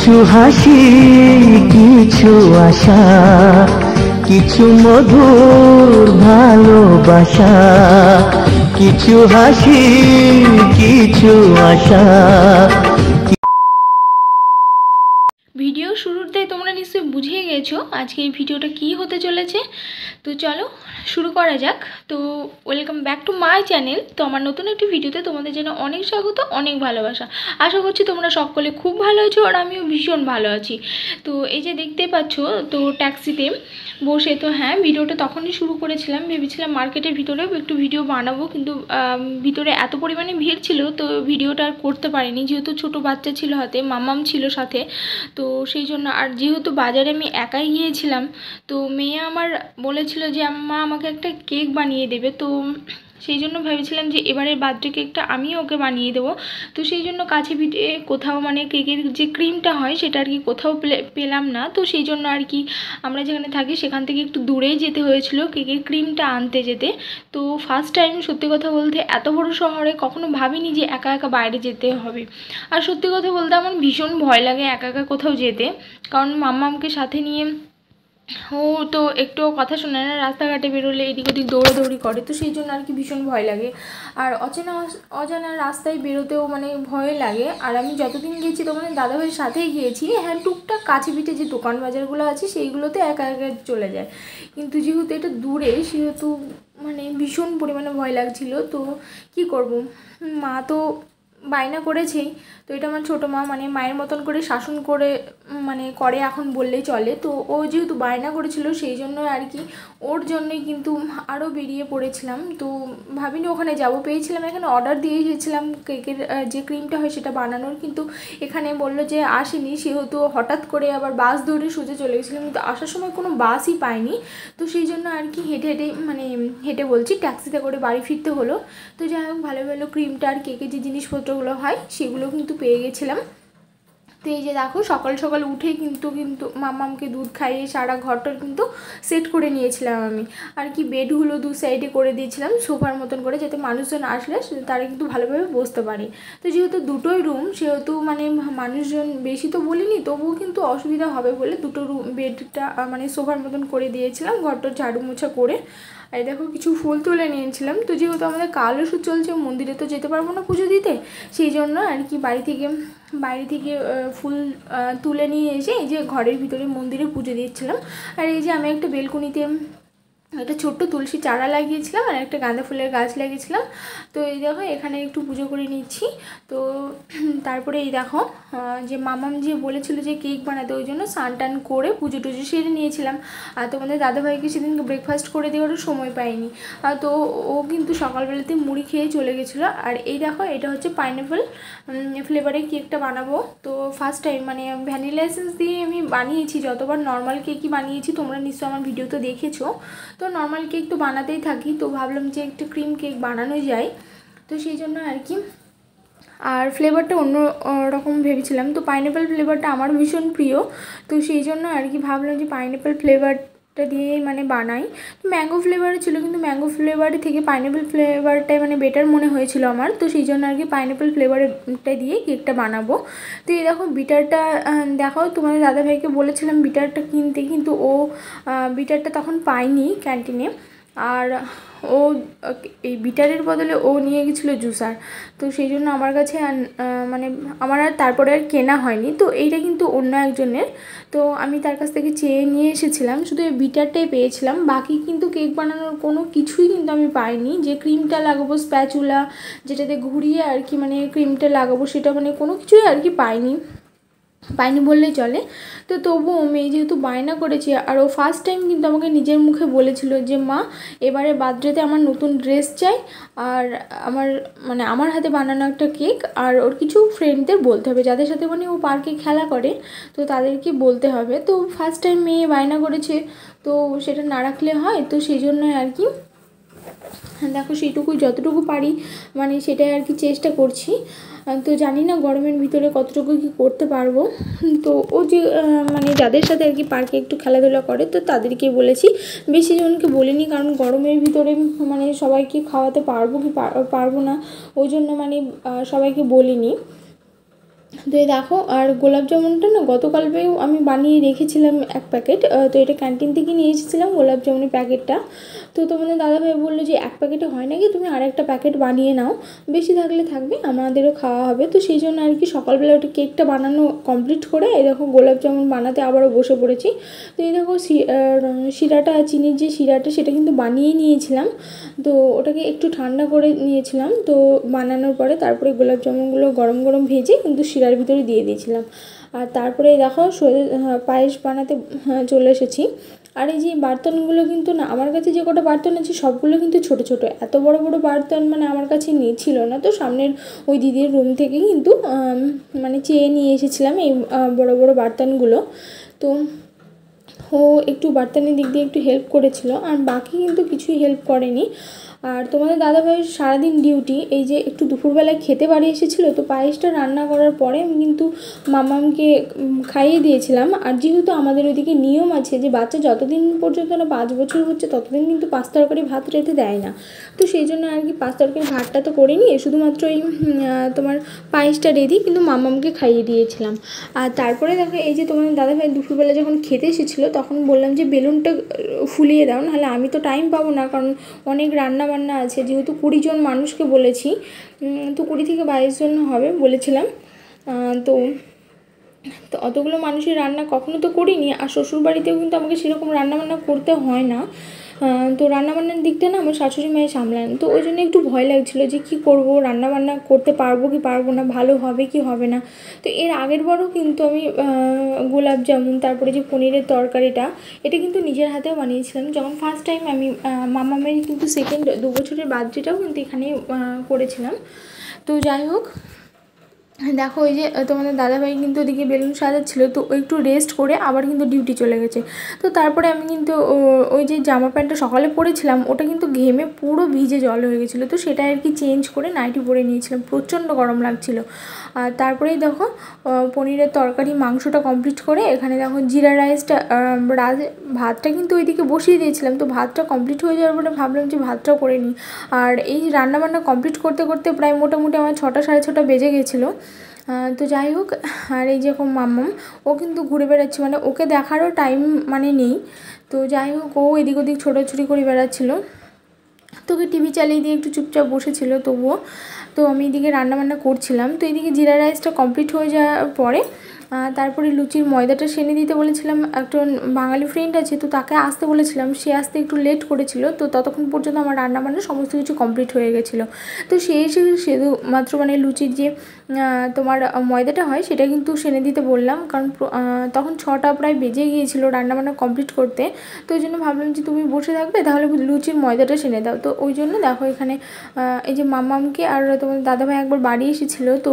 কিছু হাসি কিছু আশা কিছু মধুর ভালোবাসা কিছু হাসি কিছু আশা। ভিডিও শুরুতেই তোমরা নিশ্চয়ই বুঝে গেছো আজকে এই ভিডিওটা কি হতে চলেছে। তো চলো শুরু করা যাক। তো welcome back to my channel. তো আমার নতুন একটি ভিডিওতে তোমাদের জন্য অনেক স্বাগত, অনেক ভালোবাসা। আশা করছি তোমরা সকলে খুব ভালো আছো আর আমিও ভীষণ ভালো আছি। তো এই যে দেখতে পাচ্ছ তো ট্যাক্সিতে বসে, তো হ্যাঁ ভিডিওটা তখনই শুরু করেছিলাম, ভেবেছিলাম মার্কেটের ভিতরেও একটু ভিডিও বানাবো, কিন্তু ভিতরে এত পরিমাণে ভিড় ছিল তো ভিডিওটা আর করতে পারিনি, যেহেতু ছোট বাচ্চা ছিল হাতে, মামাম ছিল সাথে। তো সেই জন্য, আর যেহেতু বাজারে আমি একাই গিয়েছিলাম তো মেয়ে আমার বলেছিল যে আম্মা আমাকে একটা কেক বানিয়ে দেবে, তো সেই জন্য ভেবেছিলাম যে এবারের বার্থডে কেকটা আমি ওকে বানিয়ে দেবো। তো সেই জন্য কাছে পিঠে কোথাও মানে কেকের যে ক্রিমটা হয় সেটা আর কি কোথাও পেলাম না, তো সেই জন্য আর কি আমরা যেখানে থাকি সেখান থেকে একটু দূরেই যেতে হয়েছিল কেকের ক্রিমটা আনতে যেতে। তো ফার্স্ট টাইম সত্যি কথা বলতে এত বড় শহরে কখনো ভাবিনি যে একা একা বাইরে যেতে হবে। আর সত্যি কথা বলতে আমার ভীষণ ভয় লাগে একা একা কোথাও যেতে, কারণ মাম্মামকে সাথে নিয়ে ও তো একটুও কথা শোনে না, রাস্তাঘাটে বেরোলে এদিক ওদিক দৌড়াদৌড়ি করে, তো সেই জন্য আর কি ভীষণ ভয় লাগে। আর অজানা রাস্তায় বেরোতেও মানে ভয় লাগে। আর আমি যতদিন গেছি তোমাদের দাদাভাইয়ের সাথেই গিয়েছি, হ্যাঁ টুকটাক কাছে পিঠে যে দোকান বাজারগুলো আছে সেইগুলোতে একা একা চলে যায়, কিন্তু যেহেতু এটা দূরে সেহেতু মানে ভীষণ পরিমাণে ভয় লাগছিল। তো কি করব, মা তো বায়না করেছেই, তো এটা আমার ছোটো মা মানে মায়ের মতন করে শাসন করে মানে করে এখন বললেই চলে। তো ও যেহেতু বায়না করেছিল সেই জন্য আর কি ওর জন্যই কিন্তু আরও বেরিয়ে পড়েছিলাম। তো ভাবিনি ওখানে যাব, পেয়েছিলাম এখানে অর্ডার দিয়ে এসেছিলাম কেকের যে ক্রিমটা হয় সেটা বানানোর, কিন্তু এখানে বললো যে আসেনি, সেহেতু হঠাৎ করে আবার বাস ধরে সোজা চলে গেছিলাম, কিন্তু আসার সময় কোনো বাসই পাইনি। তো সেই জন্য আর কি হেঁটে বলছি ট্যাক্সিতে করে বাড়ি ফিরতে হলো। তো যাই হোক ভালো ভালো ক্রিমটা আর কেকের যে জিনিসপত্রগুলো হয় সেগুলো কিন্তু পেয়ে গেছিলাম। তো এই যে দেখো সকাল সকাল উঠেই কিন্তু মাম্মামকে দুধ খাইয়ে সারা ঘরটার কিন্তু সেট করে নিয়েছিলাম আমি। আর কি বেডগুলো দু সাইডে করে দিয়েছিলাম সোফার মতন করে, যাতে মানুষজন আসলে তারা কিন্তু ভালোভাবে বসতে পারে। তো যেহেতু দুটোই রুম সেহেতু মানে মানুষজন বেশি তো বলিনি, তবুও কিন্তু অসুবিধা হবে বলে দুটো বেডটা মানে সোফার মতন করে দিয়েছিলাম, ঘরটা ঝাড়ু মোছা করে। আর দেখো কিছু ফুল তুলে নিয়েছিলাম, তো যেহেতু আমাদের কাল ওষুধ চলছে মন্দিরে তো যেতে পারবো না পুজো দিতে, সেই জন্য আর কি বাইরে থেকে ফুল তুলে নিয়ে এসে এই যে ঘরের ভিতরে মন্দিরে পুজো দিচ্ছিলাম। আর এই যে আমি একটা বেলকনিতে একটা ছোট্ট তুলসী চারা লাগিয়েছিলাম আর একটা গাঁদা ফুলের গাছ লাগিয়েছিলাম। তো এই দেখো এখানে একটু পুজো করে নিচ্ছি। তো তারপরে এই দেখো যে মামাম যে বলেছিল যে কেক বানাতে, ওই জন্য স্নান টান করে পুজো টুজো সেরে নিয়েছিলাম। আর তোমাদের দাদাভাইকে সেদিন ব্রেকফাস্ট করে দেওয়ারও সময় পাইনি, তো ও কিন্তু সকালবেলাতে মুড়ি খেয়ে চলে গেছিলো। আর এই দেখো এটা হচ্ছে পাইনঅ্যাপেল ফ্লেভারের কেকটা বানাবো। তো ফার্স্ট টাইম মানে ভ্যানিলা এসেন্স দিয়ে আমি বানিয়েছি, যতবার নর্মাল কেকই বানিয়েছি তোমরা নিশ্চয়ই আমার ভিডিও তো দেখেছো। তো নর্মাল কেক তো বানাতেই থাকি, তো ভাবলাম যে একটা ক্রিম কেক বানানো যায়, তো সেই জন্য আর কি। আর ফ্লেভারটা অন্য রকম ভেবেছিলাম, তো পাইনঅ্যাপেল ফ্লেভারটা আমার ভীষণ প্রিয়, তো সেই জন্য আর কি ভাবলাম যে পাইনঅ্যাপেল ফ্লেভারটা দিয়ে মানে বানাই। তো ম্যাঙ্গো ফ্লেভার ছিল, কিন্তু ম্যাঙ্গো ফ্লেভারের থেকে পাইনঅ্যাপেল ফ্লেভারটাই মানে বেটার মনে হয়েছিল আমার, তো সেই জন্য আর কি পাইনঅ্যাপেল ফ্লেভারটা দিয়ে কেকটা বানাবো। তো এই দেখো বিটারটা দেখো তোমাদের দাদাভাইকে বলেছিলাম বিটারটা কিনতে, কিন্তু ও বিটারটা তখন পায়নি ক্যান্টিনে, আর ও এই বিটারের বদলে ও নিয়ে গেছিলো জুসার, তো সেই জন্য আমার কাছে মানে আমার আর তারপরে আর কেনা হয়নি। তো এইটা কিন্তু অন্য একজনের, তো আমি তার কাছ থেকে চেয়ে নিয়ে এসেছিলাম, শুধু এই বিটারটাই পেয়েছিলাম, বাকি কিন্তু কেক বানানোর কোনো কিছুই কিন্তু আমি পাইনি। যে ক্রিমটা লাগাবো স্প্যাচুলা যেটাতে ঘুরিয়ে আর কি মানে ক্রিমটা লাগাবো, সেটা মানে কোনো কিছুই আর কি পাইনি বললেই চলে। তো তবুও মেয়ে যেহেতু বায়না করেছে, আর ও ফার্স্ট টাইম কিন্তু আমাকে নিজের মুখে বলেছিল যে মা এবারে বার্থডেতে আমার নতুন ড্রেস চাই, আর আমার হাতে বানানো একটা কেক, আর ওর কিছু ফ্রেন্ডদের বলতে হবে যাদের সাথে মানে ও পার্কে খেলা করে, তো তাদেরকে বলতে হবে। তো ফার্স্ট টাইম মেয়ে বায়না করেছে, তো সেটা না রাখলে হয়, তো সেই জন্য আর কি দেখো সেইটুকুই যতটুকু পারি মানে সেটাই আর কি চেষ্টা করছি। তো জানি না গরমের ভিতরে কতটুকু কি করতে পারবো। তো ও যে মানে যাদের সাথে আর কি পার্কে একটু খেলাধুলা করে তো তাদেরকে বলেছি, বেশি জনকে বলিনি, কারণ গরমের ভিতরে মানে সবাইকে খাওয়াতে পারবো কি পারবো না, ওই জন্য মানে সবাইকে বলিনি। তো এই দেখো, আর গোলাপ জামুনটা না গতকালকেও আমি বানিয়ে রেখেছিলাম এক প্যাকেট। তো এটা ক্যান্টিন থেকে নিয়ে এসেছিলাম গোলাপ জামুনের প্যাকেটটা। তো তোমাদের দাদাভাই বললো যে এক প্যাকেটে হয় নাকি, তুমি আরেকটা প্যাকেট বানিয়ে নাও, বেশি থাকলে থাকবে, আমাদেরও খাওয়া হবে। তো সেই জন্য আর কি সকালবেলা ওটা কেকটা বানানো কমপ্লিট করে এই দেখো গোলাপ জামুন বানাতে আবারও বসে পড়েছি। তো এই দেখো শিরাটা, চিনির যে শিরাটা সেটা কিন্তু বানিয়ে নিয়েছিলাম। তো ওটাকে একটু ঠান্ডা করে নিয়েছিলাম। তো বানানোর পরে তারপরে গোলাপ জামুনগুলো গরম গরম ভেজে কিন্তু শিরার ভিতরে দিয়ে দিয়েছিলাম। আর তারপরে দেখো পায়েস বানাতে চলে এসেছি। আর এই যে বার্তনগুলো কিন্তু না, আমার কাছে যে কটা বার্তন আছে সবগুলো কিন্তু ছোট ছোট, এত বড় বড় বার্তন মানে আমার কাছে ছিল না। তো সামনের ওই দিদির রুম থেকে কিন্তু মানে চেয়ে নিয়ে এসেছিলাম এই বড় বড় বার্তনগুলো। তো ও একটু বার্তানের দিক দিয়ে একটু হেল্প করেছিল, আর বাকি কিন্তু কিছুই হেল্প করেনি। আর তোমাদের দাদাভাইয়ের সারাদিন ডিউটি, এই যে একটু দুপুরবেলায় খেতে বাড়ি এসেছিলো, তো পায়েসটা রান্না করার পরে আমি কিন্তু মামামকে খাইয়ে দিয়েছিলাম। আর যেহেতু আমাদের ওইদিকে নিয়ম আছে যে বাচ্চা যতদিন পর্যন্ত না 5 বছর হচ্ছে ততদিন কিন্তু 5 তরকারি ভাত রেতে দেয় না। তো সেই জন্য আর কি 5 তরকারি ভাতটা তো করিনি, শুধুমাত্র এই তোমার পায়েসটা রেডি কিন্তু মামামকে খাইয়ে দিয়েছিলাম। আর তারপরে দেখো এই যে তোমাদের দাদাভাই দুপুরবেলা যখন খেতে এসেছিলো তখন বললাম যে বেলুনটা ফুলিয়ে দাও, নাহলে আমি তো টাইম পাবো না, কারণ অনেক রান্না বান্না আছে, যেহেতু 20 জন মানুষকে বলেছি, তো 20 থেকে 22 জন হবে বলেছিলাম। তো অতগুলো মানুষের রান্না কখনো তো করিনি, আর শ্বশুরবাড়িতেও কিন্তু আমাকে সেরকম রান্নাবান্না করতে হয় না। তো রান্নাবান্নার দিকটা না আমার শাশুড়ি মায়ের সামলান, তো ওই জন্য একটু ভয় লাগছিলো যে কী করবো, রান্নাবান্না করতে পারবো কি পারবো না, ভালো হবে কি হবে না। তো এর আগের বারও কিন্তু আমি গোলাপ জামুন, তারপরে যে পনিরের তরকারিটা, এটা কিন্তু নিজের হাতেও বানিয়েছিলাম যখন ফার্স্ট টাইম আমি মামামের কিন্তু 2 বছরের বার্থডেটাও কিন্তু এখানেই করেছিলাম। তো যাই হোক, দেখো ওই যে তোমাদের দাদাভাই কিন্তু ওদিকে বেলুন সাজাচ্ছিলো, তো ও একটু রেস্ট করে আবার কিন্তু ডিউটি চলে গেছে। তো তারপরে আমি কিন্তু ওই যে জামা প্যান্টটা সকালে পরেছিলাম ওটা কিন্তু ঘেমে পুরো ভিজে জল হয়ে গেছিলো, তো সেটা আর কি চেঞ্জ করে নাইটি পরে নিয়েছিলাম, প্রচণ্ড গরম লাগছিলো। আর তারপরেই দেখো পনিরের তরকারি মাংসটা কমপ্লিট করে এখানে দেখো জিরা রাইসটা ভাতটা কিন্তু ওইদিকে বসিয়ে দিয়েছিলাম। তো ভাতটা কমপ্লিট হয়ে যাওয়ার পরে ভাবলাম যে ভাতটাও করে নিই। আর এই রান্নাবান্না কমপ্লিট করতে করতে প্রায় মোটামুটি আমার 6টা সাড়ে 6টা বেজে গেছিলো। তো যাই হোক, আর এই যেরকম মাম্মাম ও কিন্তু ঘুরে বেড়াচ্ছে, মানে ওকে দেখারও টাইম মানে নেই। তো যাই হোক, ও এদিক ওদিক ছোটাছুটি করে বেড়াচ্ছিলো, তো ওকে টিভি চালিয়ে দিয়ে একটু চুপচাপ বসেছিল তবুও। তো আমি এদিকে রান্নাবান্না করছিলাম। তো এদিকে জিরা রাইসটা কমপ্লিট হয়ে যাওয়ার পরে তারপরে লুচির ময়দাটা সেনে দিতে বলেছিলাম, একজন বাঙালি ফ্রেন্ড আছে তো তাকে আসতে বলেছিলাম, সে আসতে একটু লেট করেছিল। তো ততক্ষণ পর্যন্ত আমার রান্নাবান্না সমস্ত কিছু কমপ্লিট হয়ে গেছিলো। তো সে এসে শুধুমাত্র মানে লুচির যে তোমার ময়দাটা হয় সেটা কিন্তু সেনে দিতে বললাম, কারণ তখন 6টা প্রায় বেজে গিয়েছিলো রান্নাবান্না কমপ্লিট করতে। তো ওই জন্য ভাবলাম যে তুমি বসে থাকবে তাহলে লুচির ময়দাটা সেনে দাও। তো ওই জন্য দেখো এখানে এই যে মামামকে আর তোমার দাদাভাই একবার বাড়ি এসেছিলো, তো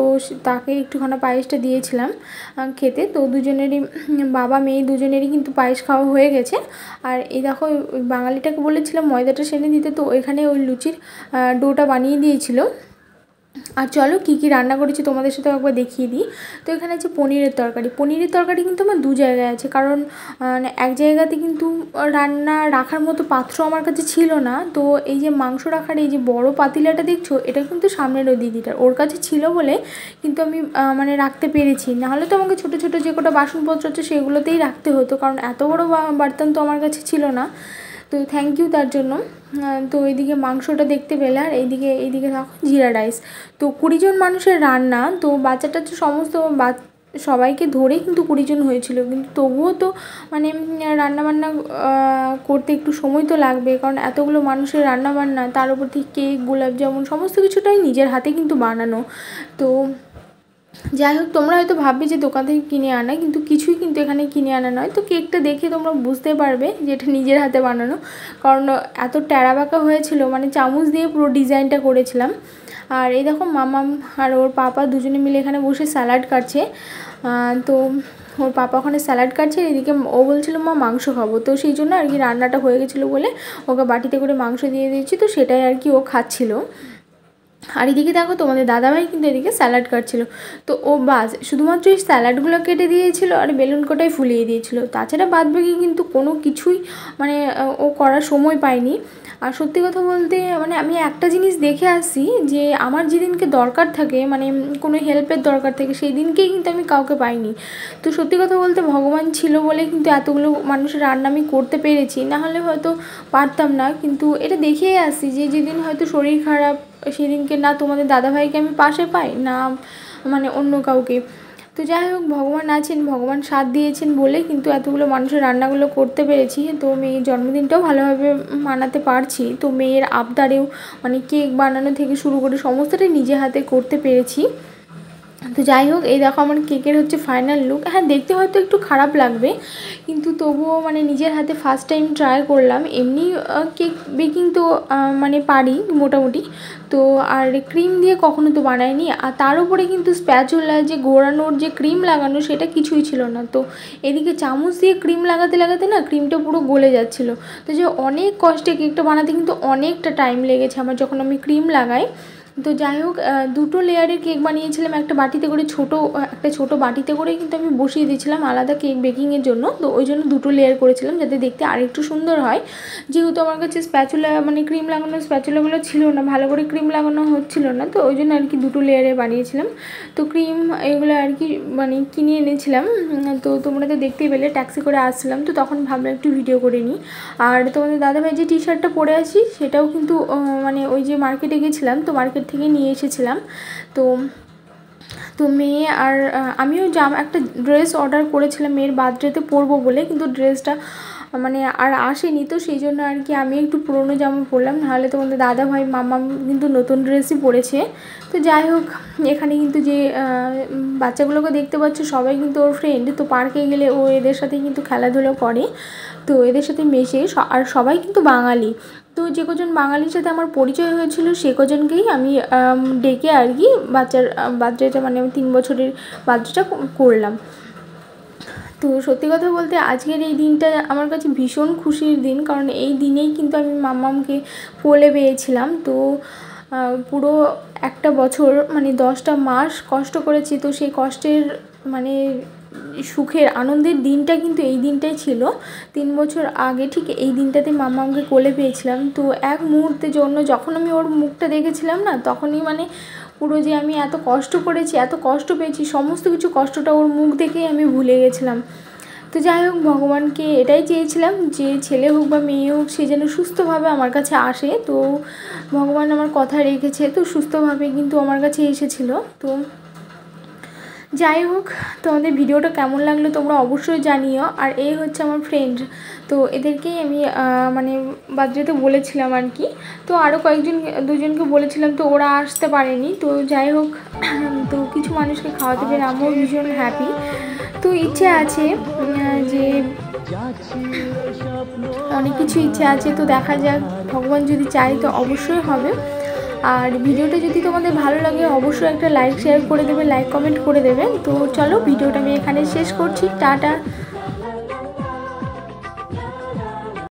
তাকে একটুখানি পায়েসটা দিয়েছিলাম খেতে। তো দুজনেরই বাবা মেয়ে দুজনেরই কিন্তু পায়েস খাওয়া হয়ে গেছে। আর এই দেখো বাঙালিটাকে বলেছিলাম ময়দাটা সেনে দিতে, তো ওইখানে ওই লুচির ডোটা বানিয়ে দিয়েছিল। আর চলো কী কী রান্না করেছি তোমাদের সাথে একবার দেখিয়ে দিই। তো এখানে আছে পনিরের তরকারি কিন্তু আমার 2 জায়গায় আছে, কারণ এক জায়গাতে কিন্তু রান্না রাখার মতো পাত্র আমার কাছে ছিল না। তো এই যে মাংস রাখার এই যে বড় পাতিলাটা দেখছো, এটা কিন্তু সামনের ওই দিদিটার, ওর কাছে ছিল বলে কিন্তু আমি মানে রাখতে পেরেছি, নাহলে তো আমাকে ছোটো ছোটো যে কটা বাসনপত্র আছে সেগুলোতেই রাখতে হতো, কারণ এত বড় বার্তান তো আমার কাছে ছিল না। তো থ্যাংক ইউ তার জন্য। তো এইদিকে মাংসটা দেখতে পেলে, আর এইদিকে দেখো জিরা রাইস। তো 20 জন মানুষের রান্না, তো বাচ্চাটা তো সমস্ত সবাইকে ধরে কিন্তু 20 জন হয়েছিল, কিন্তু তবুও তো মানে রান্নাবান্না করতে একটু সময় তো লাগবে, কারণ এতগুলো মানুষের রান্নাবান্না, তার উপর থেকে কেক গোলাপ জামুন সমস্ত কিছুটাই নিজের হাতে কিন্তু বানানো। তো যাই হোক, তোমরা হয়তো ভাববে যে দোকান থেকে কিনে আনা, কিন্তু কিছুই কিন্তু এখানে কিনে আনা নয়। তো কেকটা দেখে তোমরা বুঝতে পারবে যে এটা নিজের হাতে বানানো, কারণ এত ট্যাড়াবাঁকা হয়েছিল, মানে চামচ দিয়ে পুরো ডিজাইনটা করেছিলাম। আর এই দেখো মামাম আর ওর পাপা দুজনে মিলে এখানে বসে স্যালাড কাটছে। তো ওর পাপা ওখানে স্যালাড কাটছে, এদিকে ও বলছিল মা মাংস খাবো, তো সেই জন্য আর কি রান্নাটা হয়ে গেছিলো বলে ওকে বাটিতে করে মাংস দিয়ে দিয়েছি, তো সেটাই আর কি ও খাচ্ছিলো। আর এদিকে দেখো তোমাদের দাদাভাই কিন্তু এদিকে স্যালাড কাটছিল। তো ও বাস শুধুমাত্র এই স্যালাডগুলো কেটে দিয়েছিল আর বেলুন কটাই ফুলিয়ে দিয়েছিল, তাছাড়া বাদবাকি কিন্তু কোনো কিছুই মানে ও করার সময় পায়নি। আর সত্যি কথা বলতে মানে আমি একটা জিনিস দেখে আসি যে আমার যেদিনকে দরকার থাকে মানে কোনো হেল্পের দরকার থাকে সেই দিনকেই কিন্তু আমি কাউকে পাইনি। তো সত্যি কথা বলতে ভগবান ছিল বলে কিন্তু এতগুলো মানুষের রান্না আমি করতে পেরেছি, না হলে হয়তো পারতাম না। কিন্তু এটা দেখেই আসি যে যেদিন হয়তো শরীর খারাপ সেদিনকে না তোমাদের দাদাভাইকে আমি পাশে পাই, না মানে অন্য কাউকে। তো যাই হোক, ভগবান আছেন, ভগবান সাথ দিয়েছেন বলে কিন্তু এতগুলো মানুষের রান্নাগুলো করতে পেরেছি। তো মেয়ের জন্মদিনটাও ভালোভাবে মানাতে পারছি। তো মেয়ের আবদারেও মানে কেক বানানো থেকে শুরু করে সমস্তটাই নিজে হাতে করতে পেরেছি। তো যাই হোক, এই দেখো আমার কেকের হচ্ছে ফাইনাল লুক। হ্যাঁ, দেখতে হয়তো একটু খারাপ লাগবে, কিন্তু তবুও মানে নিজের হাতে ফার্স্ট টাইম ট্রাই করলাম। এমনি কেক বেকিং তো মানে পারি মোটামুটি, তো আর ক্রিম দিয়ে কখনো তো বানাইনি। আর তার উপরে কিন্তু স্প্যাচুলা যে ঘোরানোর যে ক্রিম লাগানো সেটা কিছুই ছিল না। তো এদিকে চামচ দিয়ে ক্রিম লাগাতে লাগাতে না ক্রিমটা পুরো গলে যাচ্ছিলো। তো যে অনেক কষ্টে কেকটা বানাতে কিন্তু অনেকটা টাইম লেগেছে আমার যখন আমি ক্রিম লাগাই। তো যাই হোক, দুটো লেয়ারের কেক বানিয়েছিলাম একটা বাটিতে করে, একটা ছোটো বাটিতে করে কিন্তু আমি বসিয়ে দিয়েছিলাম আলাদা কেক বেকিংয়ের জন্য। তো ওই জন্য দুটো লেয়ার করেছিলাম যাতে দেখতে আরেকটু সুন্দর হয়। যেহেতু আমার কাছে স্প্যাচুলা মানে ক্রিম লাগানোর স্প্যাচুলাগুলো ছিল না, ভালো করে ক্রিম লাগানো হচ্ছিলো না, তো ওই জন্য আর কি দুটো লেয়ারে বানিয়েছিলাম। তো ক্রিম এগুলো আর কি মানে কিনে এনেছিলাম। তো তোমরা তো দেখতেই পেলে, ট্যাক্সি করে আসছিলাম, তো তখন ভাবলাম একটু ভিডিও করে নিই। আর তোমাদের দাদাভাই যে টি শার্টটা পরে আছি সেটাও কিন্তু মানে ওই যে মার্কেটে গেছিলাম, তো মার্কেট থেকে নিয়ে এসেছিলাম। তো মেয়ে আর আমিও একটা ড্রেস অর্ডার করেছিলাম মেয়ের বার্থডেতে পরবো বলে, কিন্তু ড্রেসটা মানে আর আসেনি। তো সেই জন্য আর কি আমি একটু পুরনো জামা পরলাম, নাহলে তোমাদের দাদাভাই মামা কিন্তু নতুন ড্রেসই পরেছে। তো যাই হোক, এখানে কিন্তু যে বাচ্চাগুলোকে দেখতে পাচ্ছ সবাই কিন্তু ওর ফ্রেন্ড। তো পার্কে গেলে ও এদের সাথে কিন্তু খেলাধুলো করে, তো এদের সাথে মেশে। আর সবাই কিন্তু বাঙালি। তো যে কজন বাঙালির সাথে আমার পরিচয় হয়েছিল সে কজনকেই আমি ডেকে আর কি বাচ্চার বার্থডেটা মানে 3 বছরের বার্থডেটা করলাম। তো সত্যি কথা বলতে আজকের এই দিনটা আমার কাছে ভীষণ খুশির দিন, কারণ এই দিনেই কিন্তু আমি মাম্মামকে কোলে পেয়েছিলাম। তো পুরো একটা বছর মানে 10টা মাস কষ্ট করেছি। তো সেই কষ্টের মানে সুখের আনন্দের দিনটা কিন্তু এই দিনটাই ছিল। 3 বছর আগে ঠিক এই দিনটাতে মাম্মামকে কোলে পেয়েছিলাম। তো এক মুহূর্তের জন্য যখন আমি ওর মুখটা দেখেছিলাম না, তখনই মানে পুরো যে আমি এত কষ্ট করেছি, এত কষ্ট পেয়েছি, সমস্ত কিছু কষ্টটা ওর মুখ দেখেই আমি ভুলে গেছিলাম। তো যাই হোক, ভগবানকে এটাই চেয়েছিলাম যে ছেলে হোক বা মেয়ে হোক সে যেন সুস্থভাবে আমার কাছে আসে। তো ভগবান আমার কথা রেখেছে, তো সুস্থভাবে কিন্তু আমার কাছে এসেছিলো। তো যাই হোক, তোমাদের ভিডিওটা কেমন লাগলো তোমরা অবশ্যই জানিও। আর এই হচ্ছে আমার ফ্রেন্ড, তো এদেরকেই আমি মানে বার্থডেতে বলেছিলাম আর কি। তো আরও দুজনকে বলেছিলাম, তো ওরা আসতে পারেনি। তো যাই হোক, তো কিছু মানুষকে খাওয়াতে পেরে আমিও ভীষণ হ্যাপি। তো ইচ্ছে আছে যে অনেক কিছু ইচ্ছে আছে, তো দেখা যাক, ভগবান যদি চায় তো অবশ্যই হবে। আর ভিডিওটা যদি তোমাদের ভালো লাগে অবশ্যই একটা লাইক শেয়ার করে দেবে, লাইক কমেন্ট করে দেবে। তো চলো, ভিডিওটা আমি এখানে শেষ করছি। টাটা।